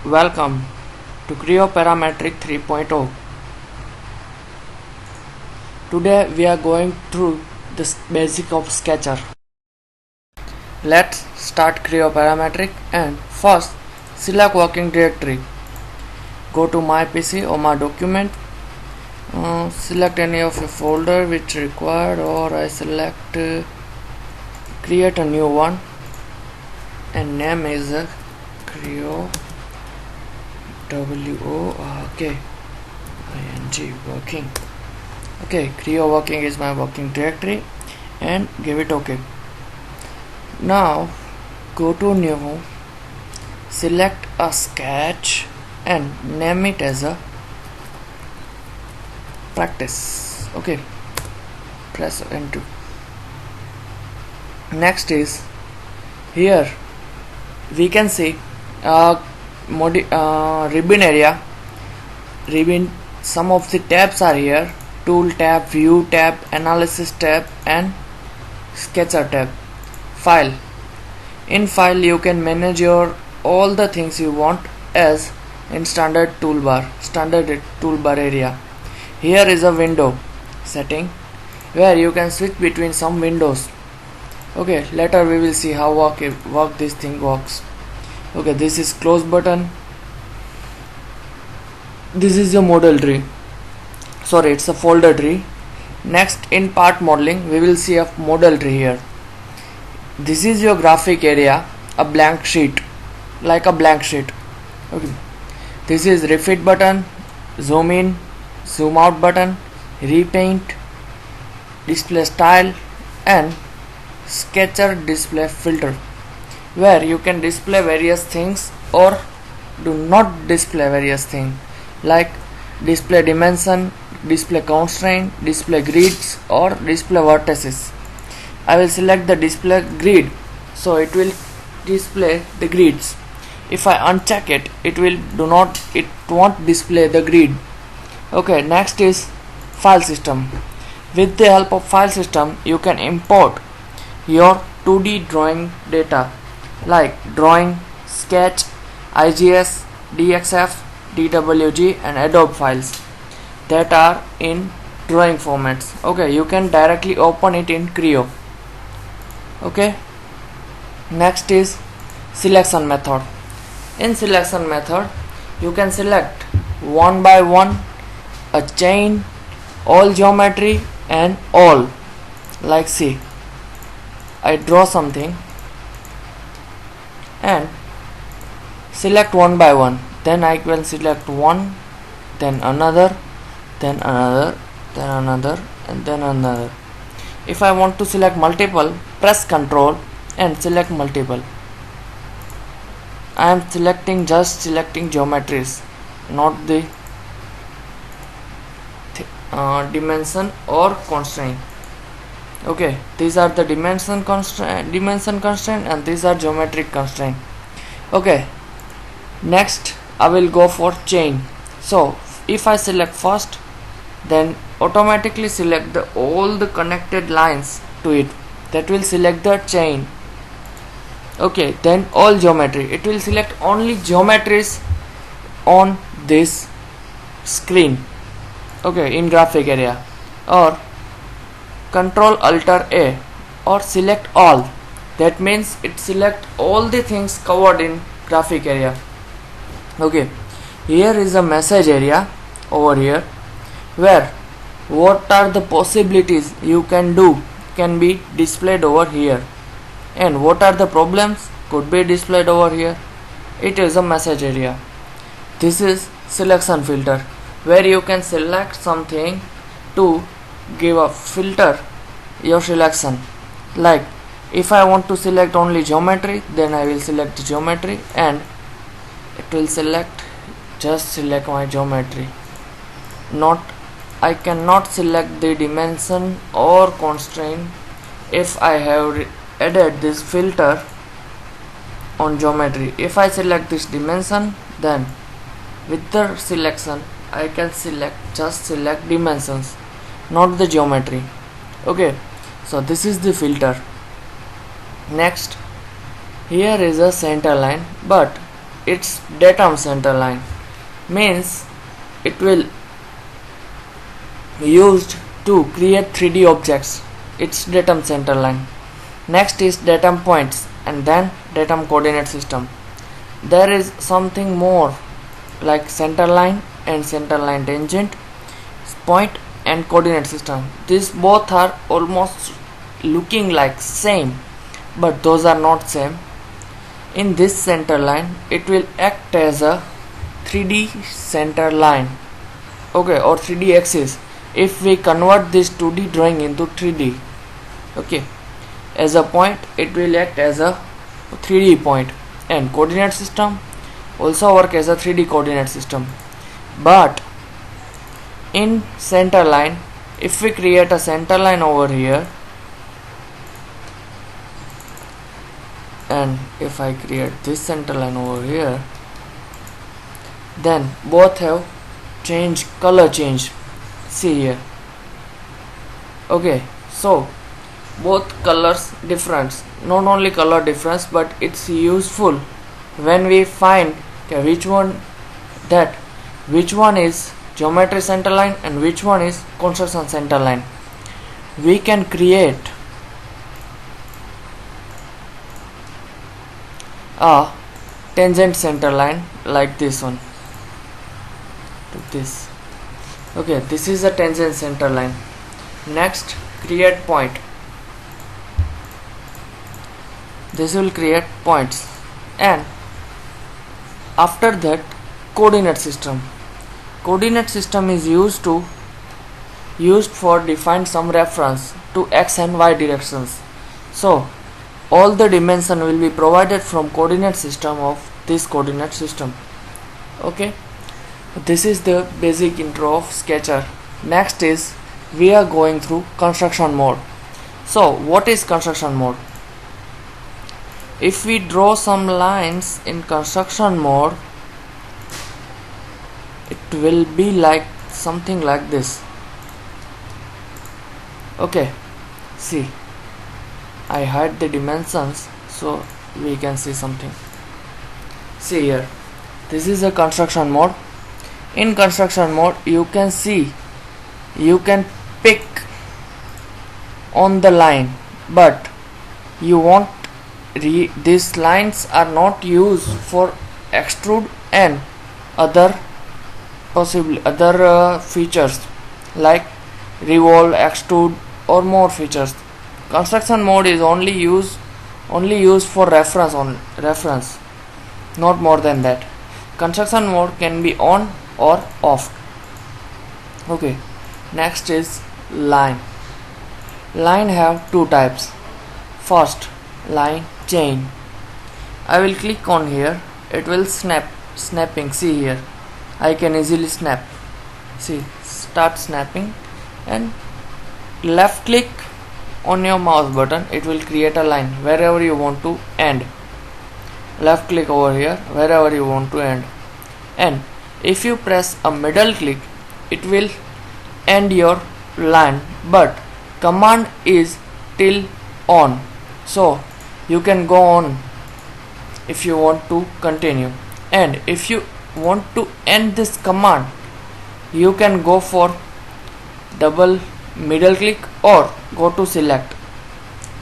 Welcome to Creo Parametric 3.0. Today we are going through the basic of Sketcher. Let's start Creo Parametric and first select working directory. Go to my PC or my document. Select any of a folder which required, or I select create a new one and name is Creo working. Okay, Creo working is my working directory and give it OK. Now go to new, select a sketch and name it as a practice. Okay, press enter. Next is here we can see ribbon area. Some of the tabs are here: tool tab, view tab, analysis tab and sketcher tab. File. In file you can manage your all the things you want as in standard toolbar area. Here is a window setting where you can switch between some windows. Okay, later we will see how this thing works. Okay, this is close button. This is your model tree. Sorry, it's a folder tree. Next, in part modeling we will see a model tree here. This is your graphic area, a blank sheet, like a blank sheet. Okay, this is refit button, zoom in, zoom out button, repaint, display style and sketcher display filter, where you can display various things or do not display various things, like display dimension, display constraint, display grids or display vertices. I will select the display grid, so it will display the grids. If I uncheck it, it won't display the grid. Okay, next is file system. With the help of file system you can import your 2D drawing data like drawing, sketch, IGS, DXF, DWG and Adobe files that are in drawing formats. Okay, you can directly open it in Creo. Okay, next is selection method. In selection method you can select one by one a chain, all geometry and all. Like see, I draw something and select one by one, then I will select one, then another, then another, then another and then another. If I want to select multiple, press Ctrl and select multiple. I am just selecting geometries, not the dimension or constraint. Okay, these are the dimension constraint and these are geometric constraint. Okay, next I will go for chain. So if I select first, then automatically select all the connected lines to it, that will select the chain. Okay, then all geometry, it will select only geometries on this screen. Okay, in graphic area, or Ctrl Alt A or select all, that means it select all the things covered in graphic area. Okay, here is a message area over here, where what are the possibilities you can do can be displayed over here, and what are the problems could be displayed over here. It is a message area. This is selection filter, where you can select something to give a filter your selection. Like if I want to select only geometry, then I will select geometry and it will just select my geometry. I cannot select the dimension or constraint if I have added this filter on geometry. If I select this dimension, then with the selection I can just select dimensions, not the geometry. Okay, so this is the filter. Next, here is a center line, but its datum center line, means it will used to create 3D objects, its datum center line. Next is datum points and then datum coordinate system. There is something more like center line and center line tangent, point and coordinate system. These both are almost looking like same, but those are not same. In this center line, it will act as a 3D center line, okay, or 3D axis. If we convert this 2D drawing into 3D, okay, as a point, it will act as a 3D point, and coordinate system also work as a 3D coordinate system. But in center line, if we create a center line over here, and if I create this center line over here, then both have color change. See here, okay, so both colors difference, not only color difference, but it's useful when we find which one is geometry center line and which one is construction center line. We can create a tangent center line like this one to this. Okay, this is a tangent center line. Next, create point. This will create points, and after that, coordinate system. Coordinate system is used for define some reference to x and y directions. So all the dimension will be provided from coordinate system of this coordinate system. Okay, this is the basic intro of Sketcher. Next is we are going through construction mode. So what is construction mode? If we draw some lines in construction mode, it will be like something like this. Okay, see, I hide the dimensions so we can see something. See here, this is a construction mode. In construction mode, you can see, you can pick on the line, but you want these lines are not used for extrude and other features like revolve, extrude or more features. Construction mode is only used for reference, not more than that. Construction mode can be on or off. Okay, next is line. Line have two types. First, line chain. I will click on here, it will snapping. See here, I can easily snap. See, start snapping, and left click on your mouse button, it will create a line wherever you want to end. Left click over here wherever you want to end, and if you press a middle click, it will end your line, but command is till on, so you can go on if you want to continue. And if you want to end this command, you can go for double middle click or go to select.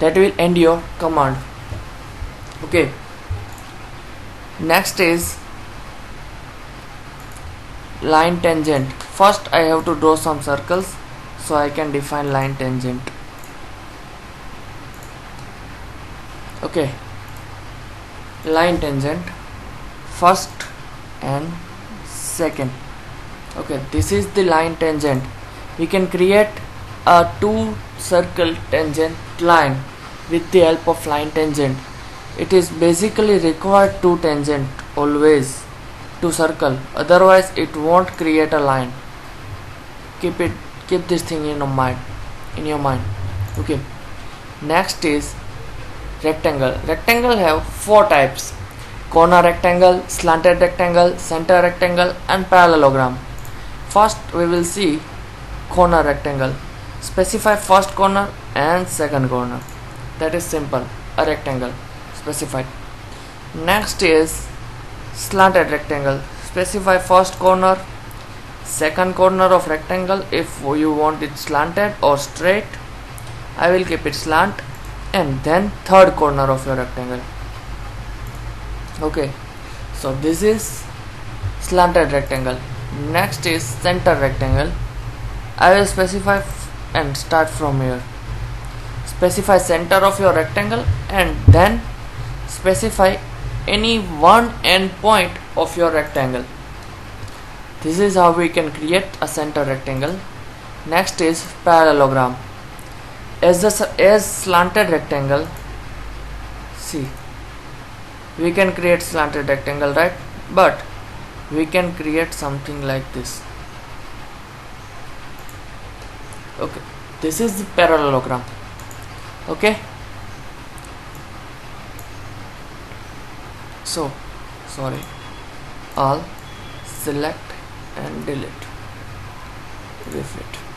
That will end your command. Okay, next is line tangent. First I have to draw some circles so I can define line tangent. Okay, line tangent, first and second. Okay, this is the line tangent. We can create a two circle tangent line with the help of line tangent. It is basically required two tangent always to circle, otherwise it won't create a line. Keep this thing in your mind. Okay, next is rectangle. Rectangle have four types: corner rectangle, slanted rectangle, center rectangle and parallelogram. First we will see corner rectangle. Specify first corner and second corner. That is simple, a rectangle specified. Next is Slanted rectangle, specify first corner, second corner of rectangle if you want it slanted or straight. I will keep it slant, and then third corner of your rectangle. Okay, so this is slanted rectangle. Next is center rectangle. I will specify and start from here. Specify center of your rectangle and then specify any one end point of your rectangle. This is how we can create a center rectangle. Next is parallelogram. As slanted rectangle, see, we can create slanted rectangle, right? But we can create something like this. Okay, this is the parallelogram. Okay, so sorry, all select and delete, refit.